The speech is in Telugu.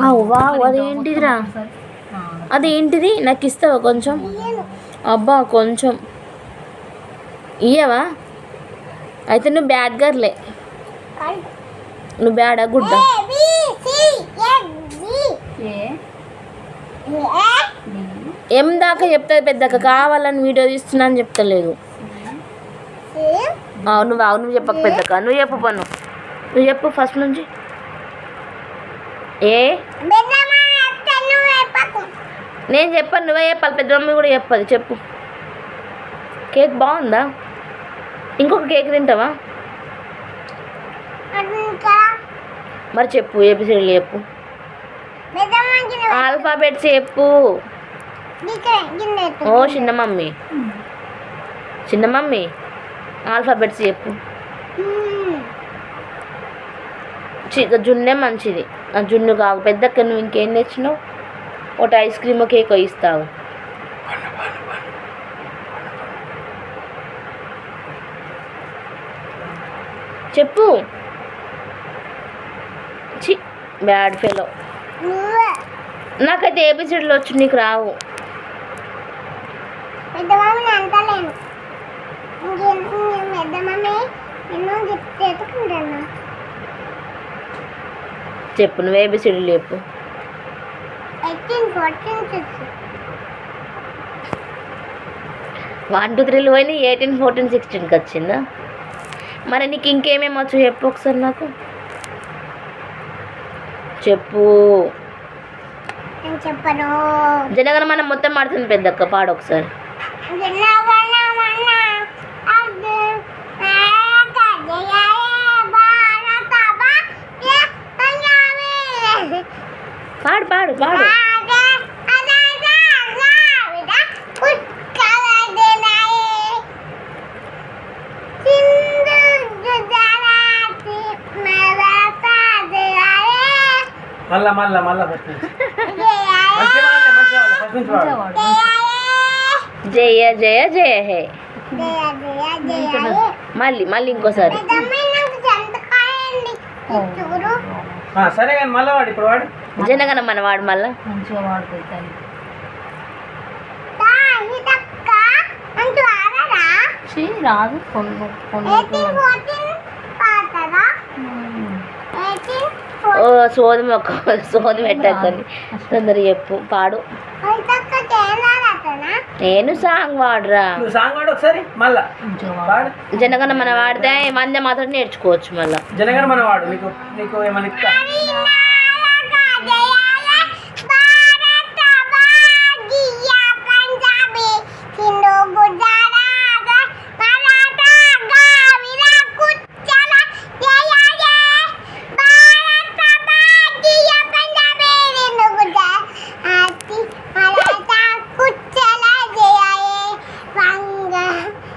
అవ్వా అదేంటిదిరా, అదేంటిది నాకు ఇస్తావా కొంచెం? అబ్బా కొంచెం ఇయ్యవా? అయితే నువ్వు బ్యాడ్ గర్లే, నువ్వు బ్యాడా గుడ్డ? ఏం దాకా చెప్తుంది పెద్దక్క, కావాలని వీడియో తీస్తున్నా అని చెప్తలేదు. నువ్వు చెప్పక పెద్దక్క, నువ్వు చెప్పు పన్ను, నువ్వు చెప్పు ఫస్ట్ నుంచి. నేను చెప్పాను, నువ్వే చెప్పాలి. పెద్ద మమ్మీ కూడా చెప్పదు. చెప్పు. కేక్ బాగుందా? ఇంకొక కేక్ తింటావా? మరి చెప్పు, ఏబిసిడీలు చెప్పు, ఆల్ఫాబెట్స్ చెప్పు. ఓ చిన్న మమ్మీ ఆల్ఫాబెట్స్ చెప్పు. జున్నే మంచిది, ఆ జున్ను కాదు. పెద్దక్క నువ్వు ఇంకేం తెచ్చినావు? ఒకటి ఐస్ క్రీమ్ కేక్ ఇస్తావు. చెప్పు. చి బ్యాడ్ ఫెలో. నాకైతే ఏబిసిడీలు వచ్చు, నీకు రావు. చెప్పు, నువ్వు ఏబిసిడీలు చెప్పు. 1 2 3 పోయినాయి, 18 14 16కి వచ్చిందా? మరి నీకు ఇంకేమేమి వచ్చు చెప్పు ఒకసారి నాకు. చెప్పు. జనగణమన మొత్తం మాడుతుంది పెద్దక్క, పాడు ఒకసారి. పాడు పాడు పాడు. జయ జయ జయ హే. మళ్ళీ ఇంకోసారి. సరే కానీ మళ్ళీ వాడు ఇప్పుడు వాడు జనగణమన వాడు మళ్ళా మంచిగా వాడుతుంది. రాదు ఓ సోది మొక్క, సోది పెట్టకొని తొందర చెప్పు, పాడు. నేను సాంగ్ వాడరా. జనగణమన వాడితే మంది మాత్రం నేర్చుకోవచ్చు. మళ్ళీ జనగణమన వాడు. నీకు ఏమైనా